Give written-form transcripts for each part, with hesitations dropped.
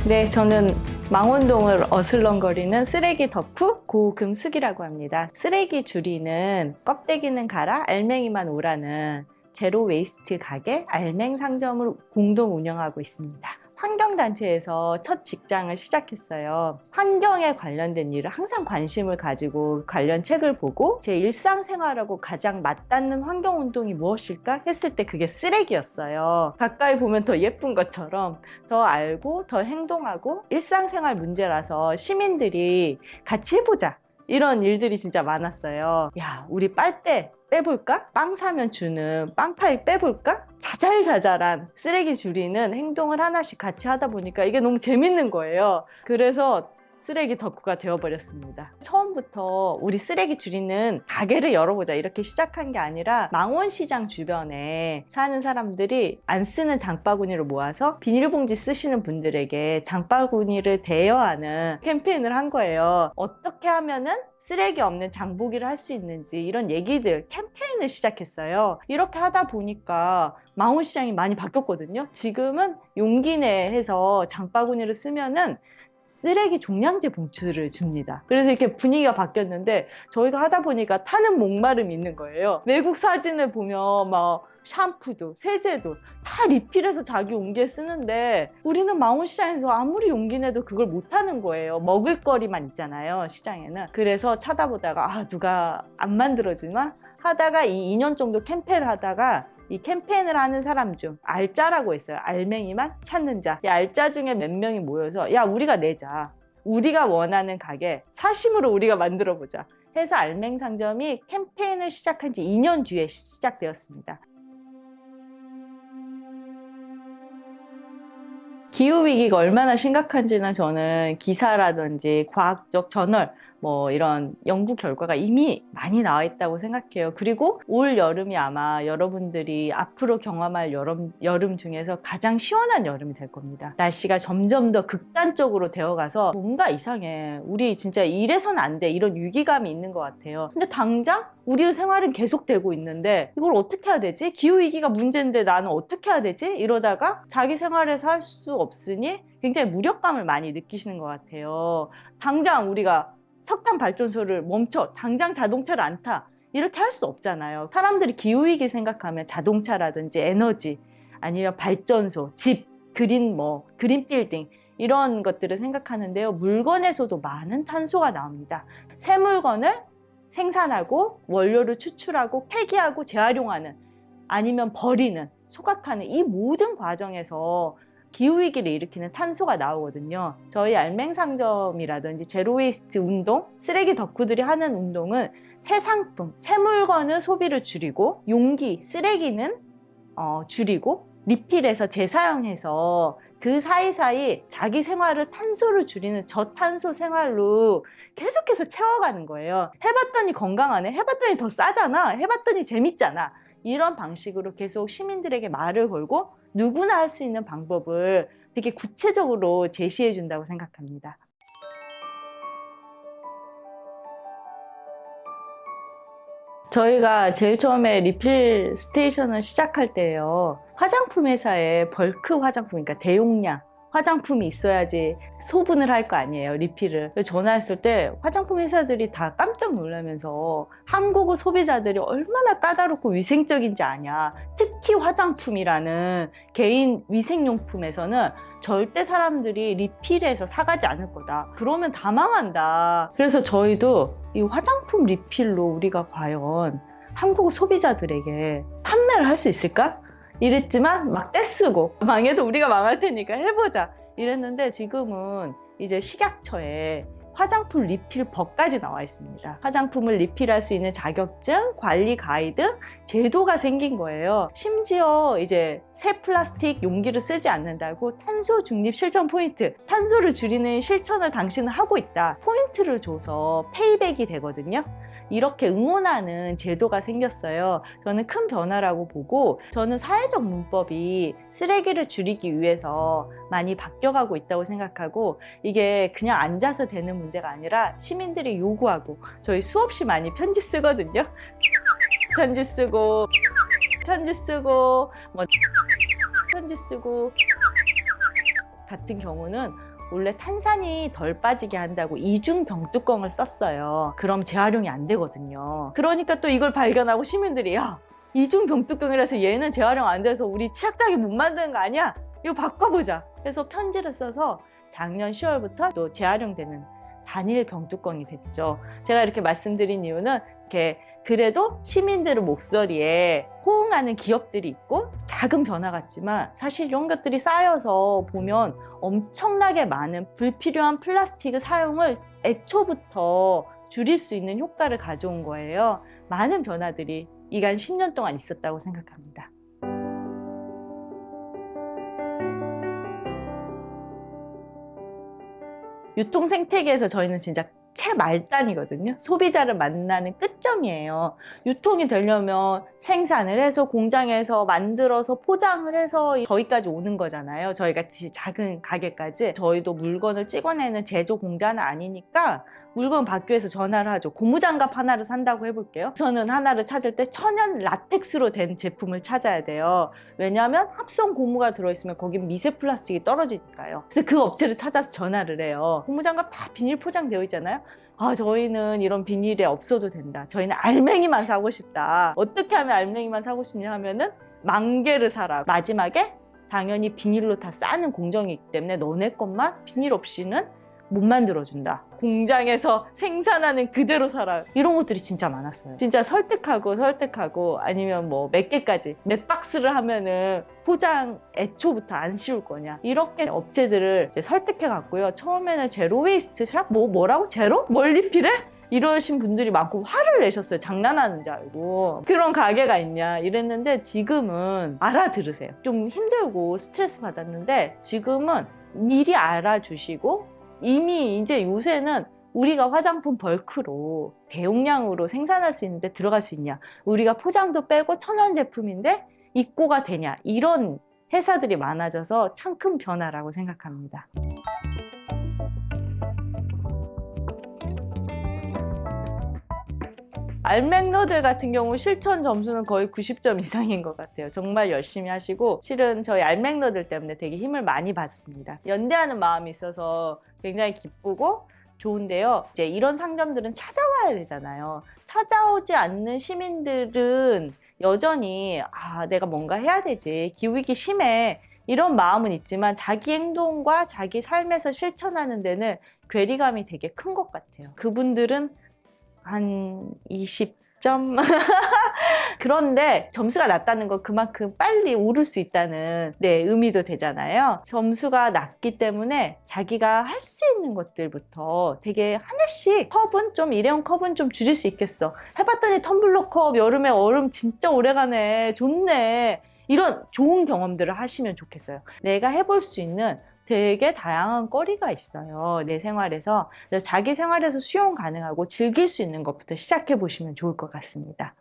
네, 저는 망원동을 어슬렁거리는 쓰레기 덕후 고금숙이라고 합니다. 쓰레기 줄이는 껍데기는 가라 알맹이만 오라는 제로 웨이스트 가게 알맹 상점을 공동 운영하고 있습니다. 환경단체에서 첫 직장을 시작했어요. 환경에 관련된 일을 항상 관심을 가지고 관련 책을 보고 제 일상생활하고 가장 맞닿는 환경운동이 무엇일까 했을 때 그게 쓰레기였어요. 가까이 보면 더 예쁜 것처럼 더 알고 더 행동하고 일상생활 문제라서 시민들이 같이 해보자 이런 일들이 진짜 많았어요. 야, 우리 빨대 빼볼까? 빵 사면 주는 빵파이 빼볼까? 자잘자잘한 쓰레기 줄이는 행동을 하나씩 같이 하다 보니까 이게 너무 재밌는 거예요. 그래서 쓰레기 덕후가 되어버렸습니다. 처음부터 우리 쓰레기 줄이는 가게를 열어보자 이렇게 시작한 게 아니라 망원시장 주변에 사는 사람들이 안 쓰는 장바구니를 모아서 비닐봉지 쓰시는 분들에게 장바구니를 대여하는 캠페인을 한 거예요. 어떻게 하면은 쓰레기 없는 장보기를 할 수 있는지 이런 얘기들 캠페인을 시작했어요. 이렇게 하다 보니까 망원시장이 많이 바뀌었거든요. 지금은 용기 내에서 장바구니를 쓰면은 쓰레기 종량제 봉투를 줍니다. 그래서 이렇게 분위기가 바뀌었는데 저희가 하다 보니까 타는 목마름이 있는 거예요. 외국 사진을 보면 막 샴푸도 세제도 다 리필해서 자기 용기에 쓰는데 우리는 망원시장에서 아무리 용기 내도 그걸 못하는 거예요. 먹을거리만 있잖아요, 시장에는. 그래서 찾아보다가 누가 안 만들어주나? 하다가 이 2년 정도 캠페인을 하다가 이 캠페인을 하는 사람 중 알짜라고 있어요. 알맹이만 찾는 자. 이 알짜 중에 몇 명이 모여서 야, 우리가 내자. 우리가 원하는 가게 사심으로 우리가 만들어보자 해서 알맹 상점이 캠페인을 시작한 지 2년 뒤에 시작되었습니다. 기후위기가 얼마나 심각한지는 저는 기사라든지 과학적 저널 이런 연구 결과가 이미 많이 나와 있다고 생각해요. 그리고 올 여름이 아마 여러분들이 앞으로 경험할 여름 중에서 가장 시원한 여름이 될 겁니다. 날씨가 점점 더 극단적으로 되어가서 뭔가 이상해. 우리 진짜 이래선 안 돼. 이런 위기감이 있는 것 같아요. 근데 당장 우리의 생활은 계속되고 있는데 이걸 어떻게 해야 되지? 기후위기가 문제인데 나는 어떻게 해야 되지? 이러다가 자기 생활에서 할 수 없으니 굉장히 무력감을 많이 느끼시는 것 같아요. 당장 우리가 석탄 발전소를 멈춰 당장 자동차를 안 타 이렇게 할 수 없잖아요. 사람들이 기후위기 생각하면 자동차라든지 에너지 아니면 발전소, 집, 그린 빌딩 이런 것들을 생각하는데요. 물건에서도 많은 탄소가 나옵니다. 새 물건을 생산하고 원료를 추출하고 폐기하고 재활용하는 아니면 버리는 소각하는 이 모든 과정에서 기후위기를 일으키는 탄소가 나오거든요. 저희 알맹상점이라든지 제로웨이스트 운동, 쓰레기 덕후들이 하는 운동은 새 상품, 새 물건은 소비를 줄이고 용기, 쓰레기는 줄이고 리필해서 재사용해서 그 사이사이 자기 생활을 탄소를 줄이는 저탄소 생활로 계속해서 채워가는 거예요. 해봤더니 건강하네, 해봤더니 더 싸잖아, 해봤더니 재밌잖아 이런 방식으로 계속 시민들에게 말을 걸고 누구나 할 수 있는 방법을 되게 구체적으로 제시해 준다고 생각합니다. 저희가 제일 처음에 리필 스테이션을 시작할 때예요. 화장품 회사에 벌크 화장품, 그러니까 대용량 화장품이 있어야지 소분을 할 거 아니에요, 리필을. 전화했을 때 화장품 회사들이 다 깜짝 놀라면서 한국어 소비자들이 얼마나 까다롭고 위생적인지 아냐. 특히 화장품이라는 개인 위생용품에서는 절대 사람들이 리필해서 사가지 않을 거다. 그러면 다 망한다. 그래서 저희도 이 화장품 리필로 우리가 과연 한국어 소비자들에게 판매를 할 수 있을까? 이랬지만 막 떼쓰고 망해도 우리가 망할 테니까 해보자 이랬는데 지금은 이제 식약처에 화장품 리필법까지 나와 있습니다. 화장품을 리필할 수 있는 자격증, 관리 가이드, 제도가 생긴 거예요. 심지어 이제 새 플라스틱 용기를 쓰지 않는다고 탄소 중립 실천 포인트, 탄소를 줄이는 실천을 당신은 하고 있다. 포인트를 줘서 페이백이 되거든요. 이렇게 응원하는 제도가 생겼어요. 저는 큰 변화라고 보고 저는 사회적 문법이 쓰레기를 줄이기 위해서 많이 바뀌어가고 있다고 생각하고 이게 그냥 앉아서 되는 문제가 아니라 시민들이 요구하고 저희 수없이 많이 편지 쓰거든요. 편지 쓰고 같은 경우는 원래 탄산이 덜 빠지게 한다고 이중 병뚜껑을 썼어요. 그럼 재활용이 안 되거든요. 그러니까 또 이걸 발견하고 시민들이 야, 이중 병뚜껑이라서 얘는 재활용 안 돼서 우리 치약자기 못 만드는 거 아니야? 이거 바꿔보자. 그래서 편지를 써서 작년 10월부터 또 재활용되는 단일 병뚜껑이 됐죠. 제가 이렇게 말씀드린 이유는 이렇게 그래도 시민들의 목소리에 호응하는 기업들이 있고 작은 변화 같지만 사실 이런 것들이 쌓여서 보면 엄청나게 많은 불필요한 플라스틱 사용을 애초부터 줄일 수 있는 효과를 가져온 거예요. 많은 변화들이 이간 10년 동안 있었다고 생각합니다. 유통 생태계에서 저희는 진짜 최말단이거든요. 소비자를 만나는 끝점이에요. 유통이 되려면 생산을 해서 공장에서 만들어서 포장을 해서 저희까지 오는 거잖아요. 저희같이 작은 가게까지. 저희도 물건을 찍어내는 제조 공장은 아니니까 물건 받기 위해서 전화를 하죠. 고무장갑 하나를 산다고 해볼게요. 저는 하나를 찾을 때 천연 라텍스로 된 제품을 찾아야 돼요. 왜냐하면 합성 고무가 들어있으면 거긴 미세 플라스틱이 떨어지니까요. 그래서 그 업체를 찾아서 전화를 해요. 고무장갑 다 비닐 포장되어 있잖아요. 아, 저희는 이런 비닐이 없어도 된다. 저희는 알맹이만 사고 싶다. 어떻게 하면 알맹이만 사고 싶냐 하면은 만개를 사라. 마지막에 당연히 비닐로 다 싸는 공정이 있기 때문에 너네 것만 비닐 없이는 못 만들어준다. 공장에서 생산하는 그대로 살아. 이런 것들이 진짜 많았어요. 진짜 설득하고 아니면 뭐 몇 개까지 몇 박스를 하면은 포장 애초부터 안 씌울 거냐. 이렇게 업체들을 이제 설득해 갔고요. 처음에는 제로 웨이스트 샵? 뭐라고? 제로? 뭘 리필해? 이러신 분들이 많고 화를 내셨어요. 장난하는 줄 알고. 그런 가게가 있냐 이랬는데 지금은 알아들으세요. 좀 힘들고 스트레스 받았는데 지금은 미리 알아주시고 이미 이제 요새는 우리가 화장품 벌크로 대용량으로 생산할 수 있는데 들어갈 수 있냐, 우리가 포장도 빼고 천연 제품인데 입고가 되냐, 이런 회사들이 많아져서 참 큰 변화라고 생각합니다. 알맹너들 같은 경우 실천 점수는 거의 90점 이상인 것 같아요. 정말 열심히 하시고 실은 저희 알맹너들 때문에 되게 힘을 많이 받습니다. 연대하는 마음이 있어서 굉장히 기쁘고 좋은데요. 이제 이런 상점들은 찾아와야 되잖아요. 찾아오지 않는 시민들은 여전히 내가 뭔가 해야 되지, 기후위기 심해, 이런 마음은 있지만 자기 행동과 자기 삶에서 실천하는 데는 괴리감이 되게 큰 것 같아요. 그분들은 한 20점? 그런데 점수가 낮다는 건 그만큼 빨리 오를 수 있다는 의미도 되잖아요. 점수가 낮기 때문에 자기가 할 수 있는 것들부터 되게 하나씩 컵은 좀 일회용 컵은 좀 줄일 수 있겠어. 해봤더니 텀블러 컵 여름에 얼음 진짜 오래가네. 좋네. 이런 좋은 경험들을 하시면 좋겠어요. 내가 해볼 수 있는 되게 다양한 거리가 있어요. 내 생활에서. 그래서 자기 생활에서 수용 가능하고 즐길 수 있는 것부터 시작해 보시면 좋을 것 같습니다.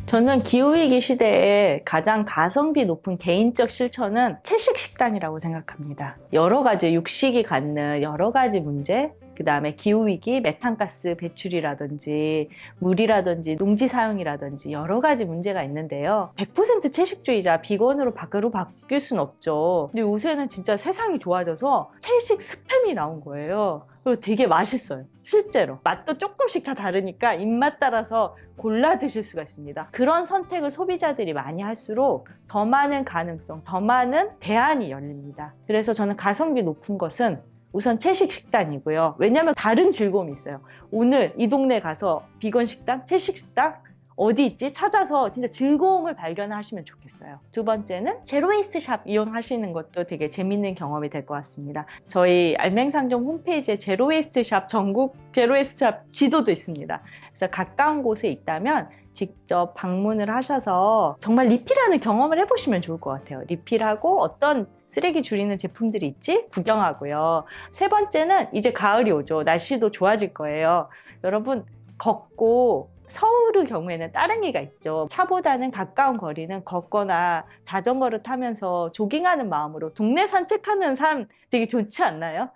저는 기후위기 시대에 가장 가성비 높은 개인적 실천은 채식 식단이라고 생각합니다. 여러 가지 육식이 갖는 여러 가지 문제, 그 다음에 기후위기, 메탄가스 배출이라든지 물이라든지 농지 사용이라든지 여러 가지 문제가 있는데요. 100% 채식주의자, 비건으로 바뀔 순 없죠. 근데 요새는 진짜 세상이 좋아져서 채식 스팸이 나온 거예요. 그리고 되게 맛있어요. 실제로. 맛도 조금씩 다 다르니까 입맛 따라서 골라 드실 수가 있습니다. 그런 선택을 소비자들이 많이 할수록 더 많은 가능성, 더 많은 대안이 열립니다. 그래서 저는 가성비 높은 것은 우선 채식 식단이고요. 왜냐하면 다른 즐거움이 있어요. 오늘 이 동네 가서 비건 식당, 채식 식당 어디 있지? 찾아서 진짜 즐거움을 발견하시면 좋겠어요. 두 번째는 제로웨이스트 샵 이용하시는 것도 되게 재밌는 경험이 될 것 같습니다. 저희 알맹상점 홈페이지에 제로웨이스트 샵, 전국 제로웨이스트 샵 지도도 있습니다. 그래서 가까운 곳에 있다면 직접 방문을 하셔서 정말 리필하는 경험을 해보시면 좋을 것 같아요. 리필하고 어떤 쓰레기 줄이는 제품들이 있지? 구경하고요. 세 번째는 이제 가을이 오죠. 날씨도 좋아질 거예요. 여러분 걷고, 서울의 경우에는 따릉이가 있죠. 차보다는 가까운 거리는 걷거나 자전거를 타면서 조깅하는 마음으로 동네 산책하는 삶 되게 좋지 않나요?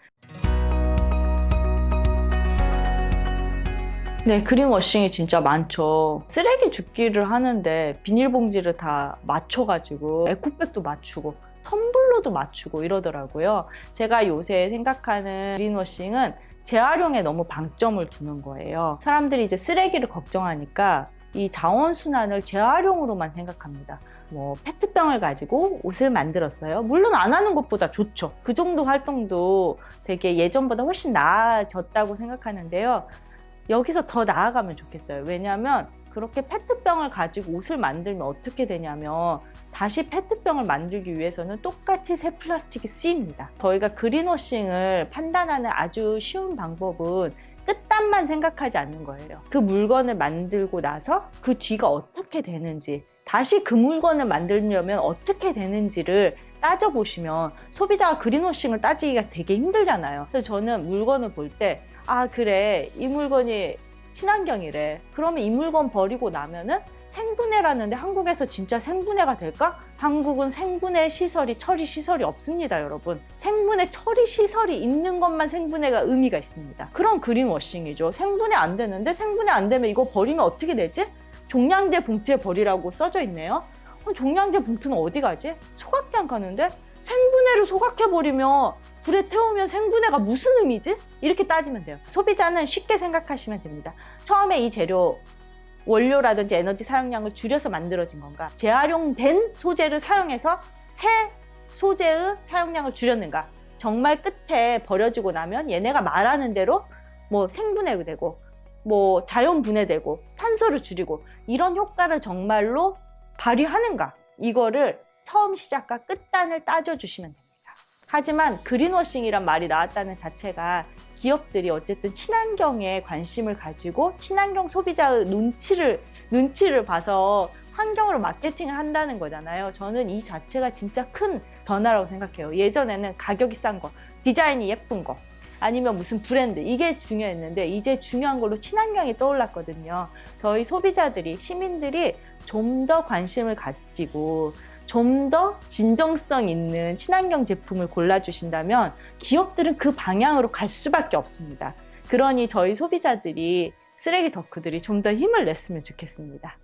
네, 그린워싱이 진짜 많죠. 쓰레기 줍기를 하는데 비닐봉지를 다 맞춰가지고 에코백도 맞추고 텀블러도 맞추고 이러더라고요. 제가 요새 생각하는 그린워싱은 재활용에 너무 방점을 두는 거예요. 사람들이 이제 쓰레기를 걱정하니까 이 자원순환을 재활용으로만 생각합니다. 뭐 페트병을 가지고 옷을 만들었어요. 물론 안 하는 것보다 좋죠. 그 정도 활동도 되게 예전보다 훨씬 나아졌다고 생각하는데요. 여기서 더 나아가면 좋겠어요. 왜냐하면 그렇게 페트병을 가지고 옷을 만들면 어떻게 되냐면 다시 페트병을 만들기 위해서는 똑같이 새 플라스틱이 쓰입니다. 저희가 그린워싱을 판단하는 아주 쉬운 방법은 끝단만 생각하지 않는 거예요. 그 물건을 만들고 나서 그 뒤가 어떻게 되는지, 다시 그 물건을 만들려면 어떻게 되는지를 따져보시면 소비자가 그린워싱을 따지기가 되게 힘들잖아요. 그래서 저는 물건을 볼 때 아 그래 이 물건이 친환경이래. 그러면 이 물건 버리고 나면은 생분해라는데 한국에서 진짜 생분해가 될까? 한국은 생분해 시설이, 처리 시설이 없습니다, 여러분. 생분해 처리 시설이 있는 것만 생분해가 의미가 있습니다. 그럼 그린워싱이죠. 생분해 안 되는데 생분해 안 되면 이거 버리면 어떻게 되지? 종량제 봉투에 버리라고 써져 있네요. 종량제 봉투는 어디 가지? 소각장 가는데? 생분해를 소각해버리면 불에 태우면 생분해가 무슨 의미지? 이렇게 따지면 돼요. 소비자는 쉽게 생각하시면 됩니다. 처음에 이 재료 원료라든지 에너지 사용량을 줄여서 만들어진 건가? 재활용된 소재를 사용해서 새 소재의 사용량을 줄였는가? 정말 끝에 버려지고 나면 얘네가 말하는 대로 뭐 생분해되고 뭐 자연 분해되고 탄소를 줄이고 이런 효과를 정말로 발휘하는가? 이거를 처음 시작과 끝단을 따져주시면 됩니다. 하지만 그린워싱이란 말이 나왔다는 자체가 기업들이 어쨌든 친환경에 관심을 가지고 친환경 소비자의 눈치를 봐서 환경으로 마케팅을 한다는 거잖아요. 저는 이 자체가 진짜 큰 변화라고 생각해요. 예전에는 가격이 싼 거, 디자인이 예쁜 거, 아니면 무슨 브랜드, 이게 중요했는데 이제 중요한 걸로 친환경이 떠올랐거든요. 저희 소비자들이, 시민들이 좀 더 관심을 가지고 좀 더 진정성 있는 친환경 제품을 골라주신다면 기업들은 그 방향으로 갈 수밖에 없습니다. 그러니 저희 소비자들이, 쓰레기 덕후들이 좀 더 힘을 냈으면 좋겠습니다.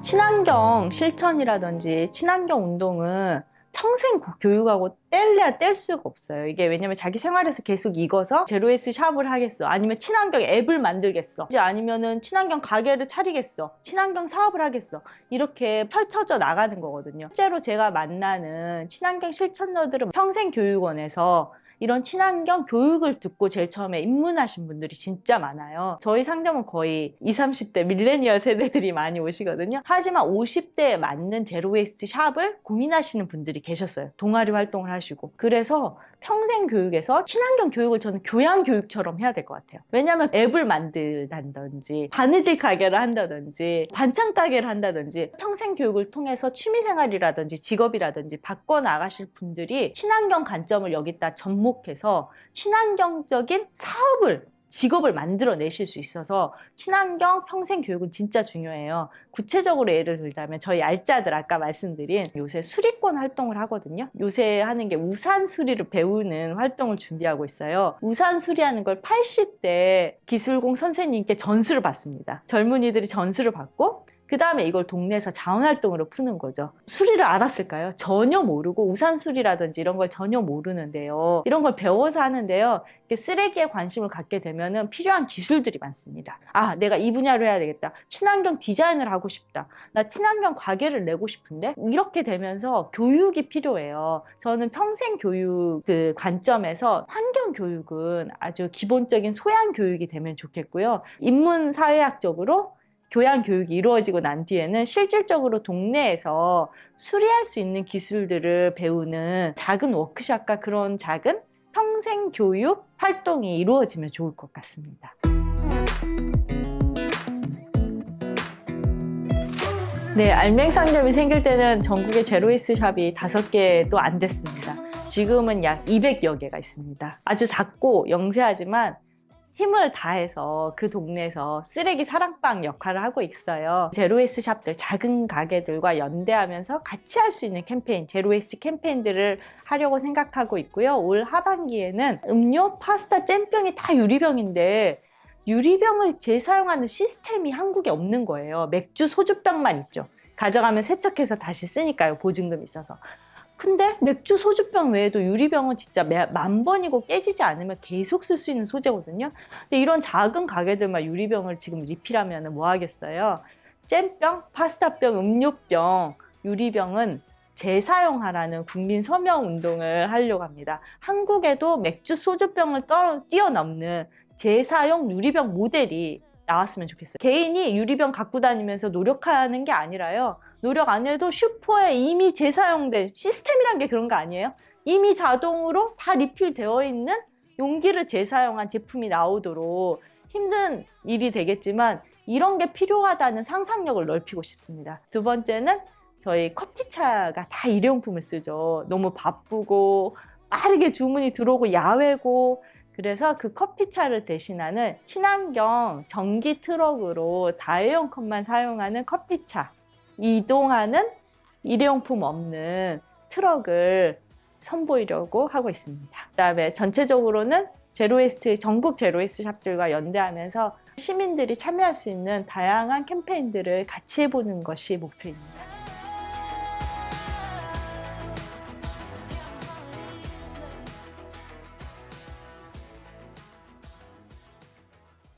친환경 실천이라든지 친환경 운동은 평생 교육하고 뗄래야 뗄 수가 없어요. 이게 왜냐면 자기 생활에서 계속 익어서 제로웨이스트 샵을 하겠어, 아니면 친환경 앱을 만들겠어, 아니면은 친환경 가게를 차리겠어, 친환경 사업을 하겠어, 이렇게 펼쳐져 나가는 거거든요. 실제로 제가 만나는 친환경 실천러들은 평생교육원에서 이런 친환경 교육을 듣고 제일 처음에 입문하신 분들이 진짜 많아요. 저희 상점은 거의 20, 30대 밀레니얼 세대들이 많이 오시거든요. 하지만 50대에 맞는 제로웨이스트 샵을 고민하시는 분들이 계셨어요. 동아리 활동을 하시고. 그래서 평생 교육에서 친환경 교육을 저는 교양 교육처럼 해야 될 것 같아요. 왜냐하면 앱을 만들다든지 바느질 가게를 한다든지 반찬 가게를 한다든지 평생 교육을 통해서 취미생활이라든지 직업이라든지 바꿔나가실 분들이 친환경 관점을 여기다 접목해서 친환경적인 사업을, 직업을 만들어내실 수 있어서 친환경 평생 교육은 진짜 중요해요. 구체적으로 예를 들자면 저희 알짜들, 아까 말씀드린 요새 수리권 활동을 하거든요. 요새 하는 게 우산 수리를 배우는 활동을 준비하고 있어요. 우산 수리하는 걸 80대 기술공 선생님께 전수를 받습니다. 젊은이들이 전수를 받고 그 다음에 이걸 동네에서 자원활동으로 푸는 거죠. 수리를 알았을까요? 전혀 모르고, 우산 수리라든지 이런 걸 전혀 모르는데요. 이런 걸 배워서 하는데요. 쓰레기에 관심을 갖게 되면 필요한 기술들이 많습니다. 아, 내가 이 분야로 해야 되겠다. 친환경 디자인을 하고 싶다. 나 친환경 가게를 내고 싶은데? 이렇게 되면서 교육이 필요해요. 저는 평생 교육 그 관점에서 환경 교육은 아주 기본적인 소양 교육이 되면 좋겠고요. 인문사회학적으로 교양 교육이 이루어지고 난 뒤에는 실질적으로 동네에서 수리할 수 있는 기술들을 배우는 작은 워크숍과 그런 작은 평생 교육 활동이 이루어지면 좋을 것 같습니다. 네, 알맹상점이 생길 때는 전국에 제로웨이스트 샵이 5개도 안 됐습니다. 지금은 약 200여 개가 있습니다. 아주 작고 영세하지만 힘을 다해서 그 동네에서 쓰레기 사랑방 역할을 하고 있어요. 제로웨이스트 샵들, 작은 가게들과 연대하면서 같이 할 수 있는 캠페인, 제로웨이스트 캠페인들을 하려고 생각하고 있고요. 올 하반기에는 음료, 파스타, 잼병이 다 유리병인데 유리병을 재사용하는 시스템이 한국에 없는 거예요. 맥주, 소주병만 있죠. 가져가면 세척해서 다시 쓰니까요. 보증금이 있어서. 근데 맥주, 소주병 외에도 유리병은 진짜 만 번이고 깨지지 않으면 계속 쓸 수 있는 소재거든요. 근데 이런 작은 가게들만 유리병을 지금 리필하면 뭐 하겠어요? 잼병, 파스타병, 음료병, 유리병은 재사용하라는 국민 서명 운동을 하려고 합니다. 한국에도 맥주, 소주병을 뛰어넘는 재사용 유리병 모델이 나왔으면 좋겠어요. 개인이 유리병 갖고 다니면서 노력하는 게 아니라요. 노력 안 해도 슈퍼에 이미 재사용된 시스템이란 게 그런 거 아니에요? 이미 자동으로 다 리필되어 있는 용기를 재사용한 제품이 나오도록 힘든 일이 되겠지만 이런 게 필요하다는 상상력을 넓히고 싶습니다. 두 번째는 저희 커피차가 다 일회용품을 쓰죠. 너무 바쁘고 빠르게 주문이 들어오고 야외고 그래서 그 커피차를 대신하는 친환경 전기 트럭으로 다회용 컵만 사용하는 커피차, 이동하는 일회용품 없는 트럭을 선보이려고 하고 있습니다. 그다음에 전체적으로는 제로웨이스트, 전국 제로웨이스트 샵들과 연대하면서 시민들이 참여할 수 있는 다양한 캠페인들을 같이 해보는 것이 목표입니다.